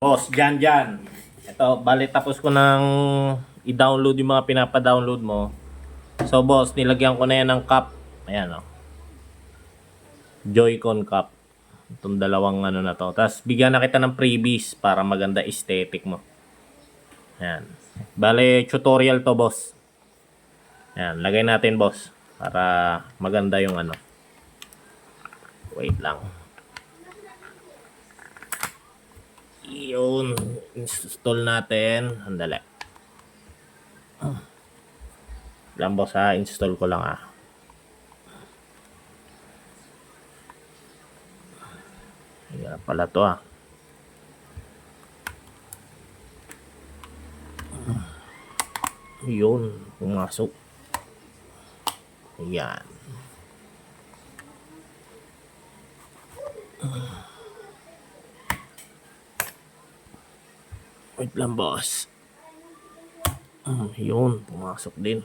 Boss, dyan. Ito, bali tapos ko nang i-download yung mga pinapa-download mo. So, boss, nilagyan ko na yan ng cup. Ayan, oh. Joy-Con cup. Itong dalawang ano na to. Tapos, bigyan na kita ng freebies para maganda aesthetic mo. Ayan. Bali, tutorial to, boss. Ayan, lagay natin, boss. Para maganda yung ano. Wait lang. Yun. Install natin. Andali. Lang, boss, ha. Install ko lang, ha. Ayan pala to, ha. Yun, pumasok. Ayan. Wait lang, boss. Yun, pumasok din.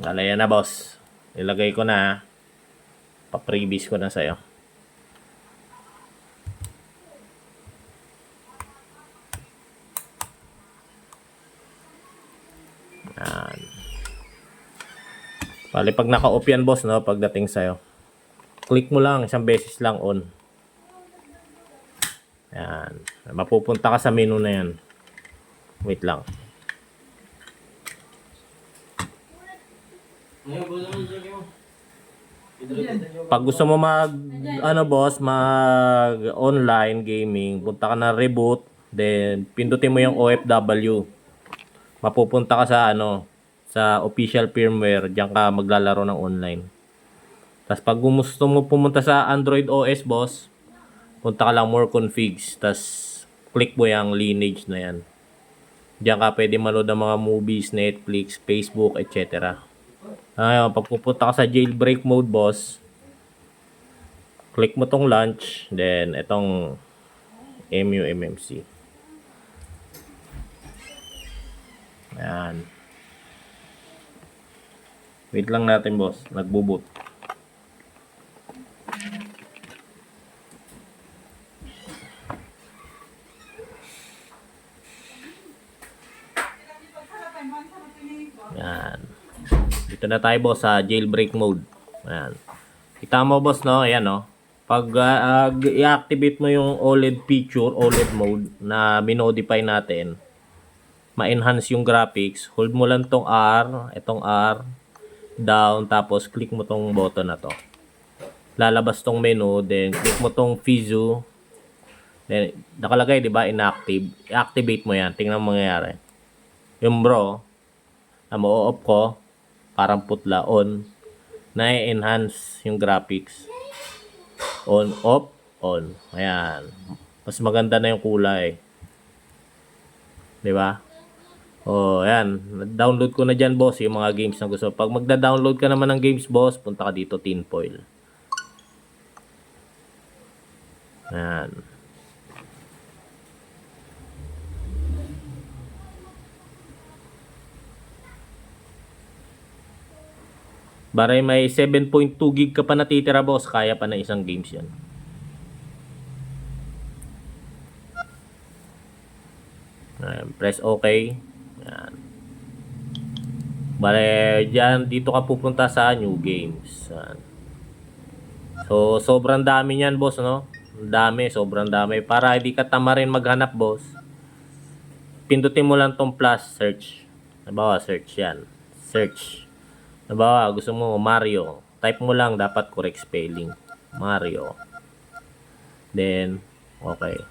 Yan na, boss. Ilagay ko na. Pa-freebies ko na sa'yo. Yan. Bali, pag naka-off yan, boss, no, pagdating sa'yo, click mo lang, isang beses lang on. Yan. Mapupunta ka sa menu na yan. Wait lang. Pag gusto mo boss, mag online gaming, punta ka na reboot, then pindutin mo yung OFW. Mapupunta ka sa official firmware, diyan ka maglalaro ng online. Tapos pag gusto mo pumunta sa Android OS, boss, punta ka lang more configs, tapos click mo yung lineage na yan. Diyan ka pwede manood ng mga movies, Netflix, Facebook, etc. Ayun, pag pupunta ka sa jailbreak mode, boss, click mo tong launch, then itong MUMMC. Ayan. Wait lang natin, boss. Nagbo-boot. Ayan. Dito na tayo, boss, sa jailbreak mode. Ayan. Kita mo, boss, no? Ayan, no? Pag i-activate mo yung OLED feature, OLED mode na minodify natin, ma-enhance yung graphics, hold mo lang tong R, itong R, down, tapos click mo tong button na to. Lalabas tong menu, then click mo tong Fizu. Then, nakalagay, di ba, inactive. I-activate mo yan. Tingnan mo mangyayari. Yung bro, na mo-off ko, parang putla, on, na-enhance yung graphics. On, off, on. Ayan. Mas maganda na yung kulay. Di ba? Oh, ayan. Download ko na dyan, boss, yung mga games na gusto. Pag magda-download ka naman ng games, boss, punta ka dito, tinfoil. Ayan. Baray may 7.2 gig ka pa natitira, boss. Kaya pa na isang games yan. Ayan, press OK. Ayan. Baray, dyan, dito ka pupunta sa new games. Ayan. So, sobrang dami niyan, boss, no? Dami, sobrang dami. Para hindi ka tamarin maghanap, boss, pindutin mo lang tong plus search. Nabawa, search yan. Search. Nabawa, gusto mo Mario. Type mo lang, dapat correct spelling. Mario. Then, okay.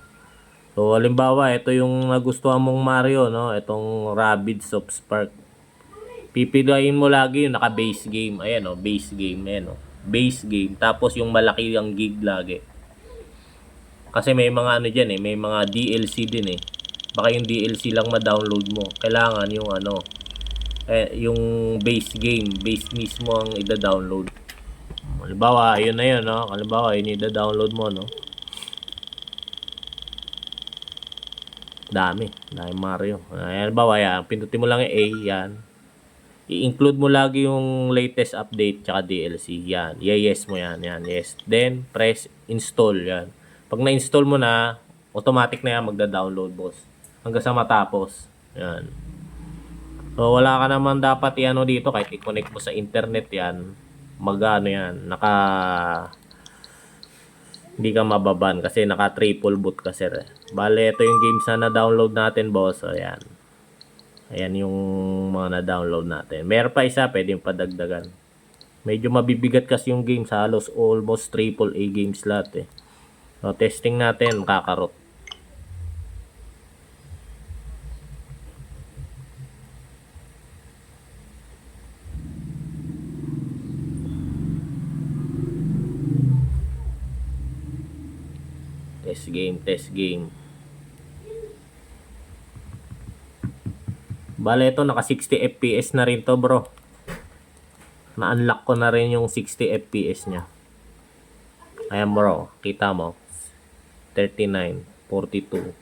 So, halimbawa, ito yung nagustuhan mong Mario, no? Itong Rabbids of Spark. Pipiliin mo lagi yung naka-base game. Ayan, no? Base game. Ayan, no? Base game. Tapos yung malaki ang gig lagi. Kasi may mga ano dyan, may mga DLC din, Baka yung DLC lang ma-download mo. Kailangan yung yung base game, base mismo ang ida-download. Halimbawa, yun na yun, no? Halimbawa, yun ida-download mo, no? Dami Mario. Halimbawa, yan. Pindutin mo lang yung A, yan. I-include mo lagi yung latest update tsaka DLC. Yan. Yes mo yan. Yan. Yes. Then, press install. Yan. Pag na-install mo na, automatic na yan magda-download, boss. Hanggang sa matapos. Yan. So, wala ka naman dapat i-ano dito. Kahit i-connect mo sa internet yan. Mag-ano yan. Hindi ka mababan kasi naka triple boot ka, sir. Bale, ito yung games na na-download natin, boss. Ayan. Ayan yung mga na-download natin. Meron pa isa, pwedeng padagdagan. Medyo mabibigat kasi yung games. Halos almost triple A games lahat eh. So, testing natin, kakarot. Test game. Bale, ito naka 60 FPS na rin to, bro. Na-unlock ko na rin yung 60 FPS nya. Ayan, bro. Kita mo. 39, 42.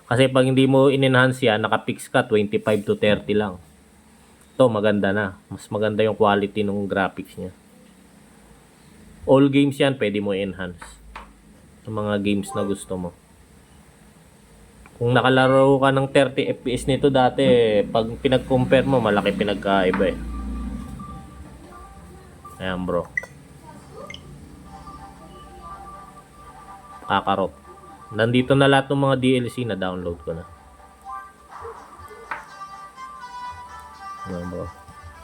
Kasi pag hindi mo in-enhance yan, naka-fix ka, 25 to 30 lang. Ito, maganda na. Mas maganda yung quality ng graphics nya. All games yan, pwede mo enhance. Yung mga games na gusto mo. Kung nakalaro ka ng 30 FPS nito dati, pag pinag-compare mo, malaki pinagkaiba eh. Ayan, bro. Kakarot. Nandito na lahat ng mga DLC na download ko na. Ayan, bro.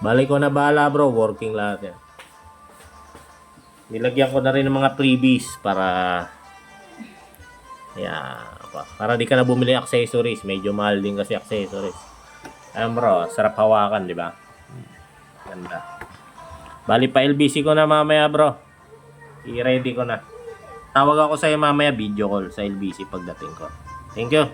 Balik ko na bahala, bro. Working lahat yan. Nilagyan ko na rin ng mga freebies para para di ka na bumili accessories. Medyo mahal din kasi accessories. Ayan, bro, sarap hawakan, di ba? Ganda. Bali pa LBC ko na mamaya, bro. I-ready ko na. Tawag ako sa'yo mamaya, video call sa LBC pagdating ko. Thank you.